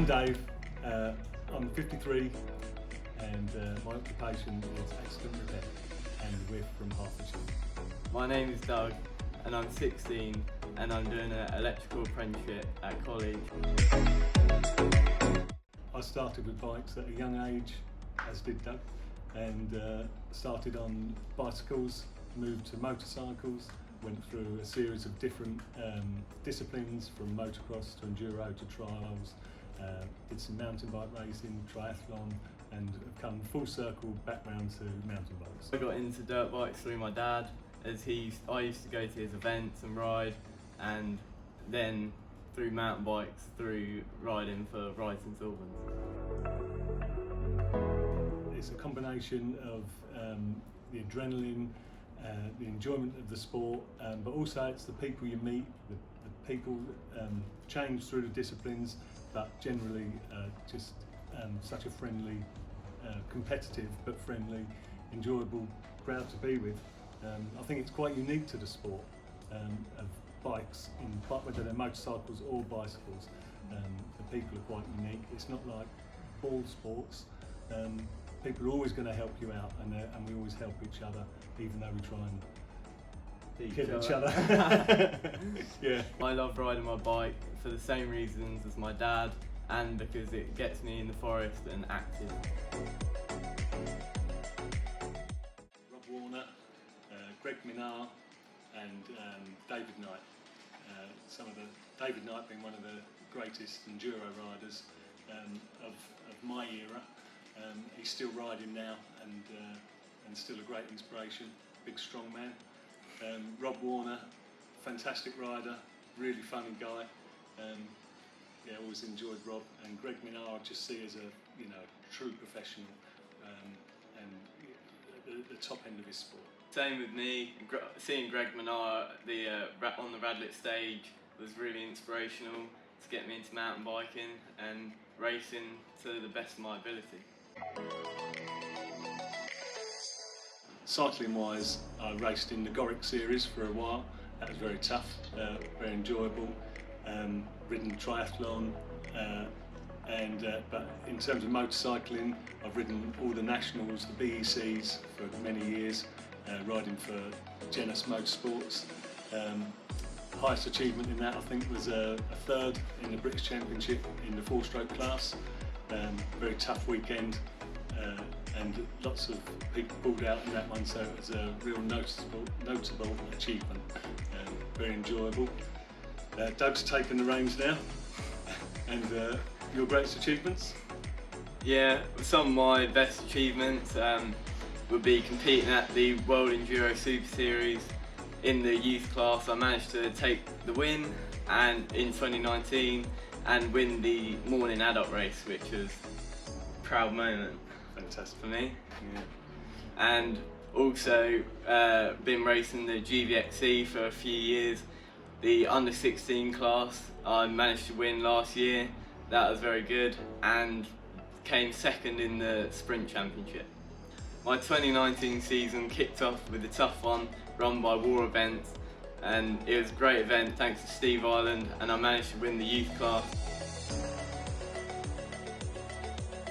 I'm Dave, I'm 53 and my occupation is accident repair and we're from Hertfordshire. My name is Doug and I'm 16 and I'm doing an electrical apprenticeship at college. I started with bikes at a young age, as did Doug, and started on bicycles, moved to motorcycles, went through a series of different disciplines from motocross to enduro to trials, did some mountain bike racing, triathlon, and have come full circle back round to mountain bikes. I got into dirt bikes through my dad, as I used to go to his events and ride, and then through mountain bikes, through riding for Ride St Albans. It's a combination of the adrenaline, the enjoyment of the sport, but also it's the people you meet, the people change through the disciplines, but generally just such a friendly, competitive but friendly, enjoyable crowd to be with. I think it's quite unique to the sport of bikes, whether they're motorcycles or bicycles. The people are quite unique. It's not like ball sports. People are always going to help you out, and we always help each other, even though we try and kill each other. Yeah. I love riding my bike for the same reasons as my dad, and because it gets me in the forest and active. Rob Warner, Greg Minnaar, and David Knight. David Knight being one of the greatest enduro riders of my era. He's still riding now and still a great inspiration, big strong man. Rob Warner, fantastic rider, really funny guy. Yeah, always enjoyed Rob, and Greg Minnaar I just see as a true professional and at the top end of his sport. Same with me. Seeing Greg Minnaar on the Radlet stage was really inspirational to get me into mountain biking and racing to the best of my ability. Cycling wise, I raced in the Greyp series for a while. That was very tough, very enjoyable. Ridden triathlon, but in terms of motorcycling, I've ridden all the nationals, the BECs for many years, riding for Genus Motorsports. Highest achievement in that I think was a third in the British Championship in the 4-stroke class. Very tough weekend, and lots of people pulled out in that one, so it was a real notable achievement. Very enjoyable. Doug's taken the reins now, and your greatest achievements? Yeah, some of my best achievements would be competing at the World Enduro Super Series. In the youth class, I managed to take the win and in 2019 and win the morning adult race, which was a proud moment. Fantastic for me. Yeah. And also been racing the GVXC for a few years. The under 16 class I managed to win last year. That was very good, and came second in the sprint championship. My 2019 season kicked off with a tough one run by War Events, and it was a great event thanks to Steve Ireland, and I managed to win the youth class.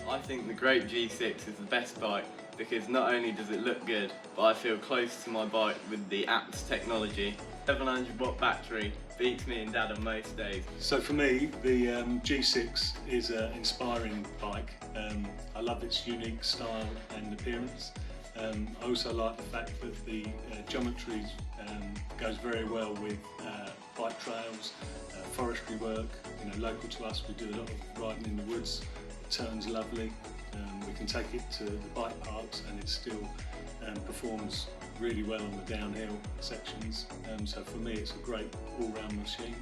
I think the Greyp G6 is the best bike because not only does it look good, but I feel close to my bike with the apps technology. 700-watt battery beats me and Dad on most days. So for me, the G6 is an inspiring bike. I love its unique style and appearance. I also like the fact that the geometry goes very well with bike trails, forestry work. Local to us, we do a lot of riding in the woods. It turns lovely. We can take it to the bike parks and it still performs really well on the downhill sections. So for me, it's a great all-round machine.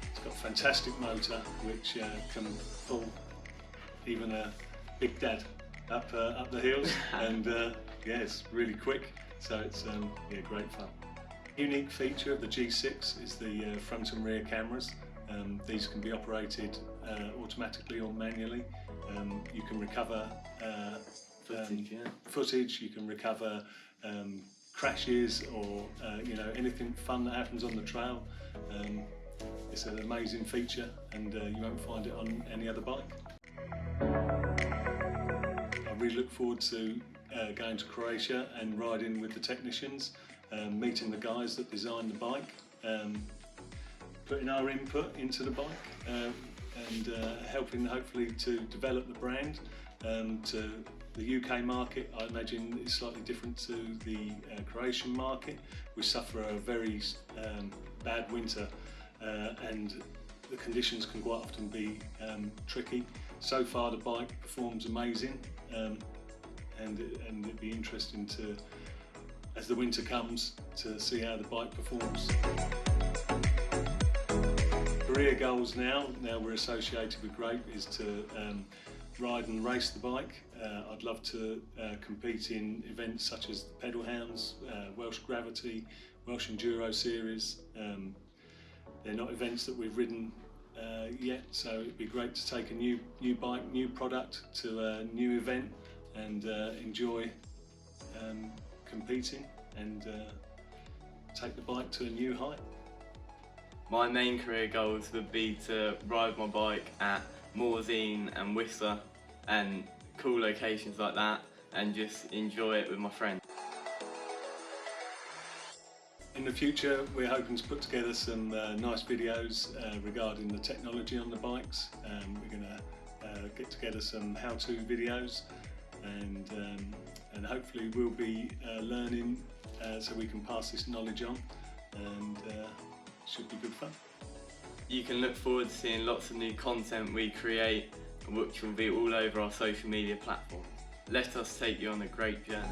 It's got a fantastic motor which can pull even a big dad up the hills, and yeah, it's really quick. So it's yeah, great fun. Unique feature of the G6 is the front and rear cameras. These can be operated automatically or manually. You can recover footage, you can recover crashes or anything fun that happens on the trail. it's an amazing feature, and you won't find it on any other bike. I really look forward to going to Croatia and riding with the technicians, meeting the guys that designed the bike, putting our input into the bike, and helping hopefully to develop the brand to the UK market. I imagine it's slightly different to the Croatian market. We suffer a very bad winter, and the conditions can quite often be tricky. So far the bike performs amazing, and it'd be interesting to, as the winter comes, to see how the bike performs. Career goals now we're associated with Greyp is to ride and race the bike. I'd love to compete in events such as the Pedal Hounds, Welsh Gravity, Welsh Enduro Series. They're not events that we've ridden yet, so it'd be great to take a new bike, new product to a new event and enjoy competing and take the bike to a new height. My main career goals would be to ride my bike at Morzine and Whistler and cool locations like that, and just enjoy it with my friends. In the future, we're hoping to put together some nice videos regarding the technology on the bikes. We're going to get together some how-to videos, and hopefully we'll be learning so we can pass this knowledge on, and should be good fun. You can look forward to seeing lots of new content we create, which will be all over our social media platforms. Let us take you on a great journey.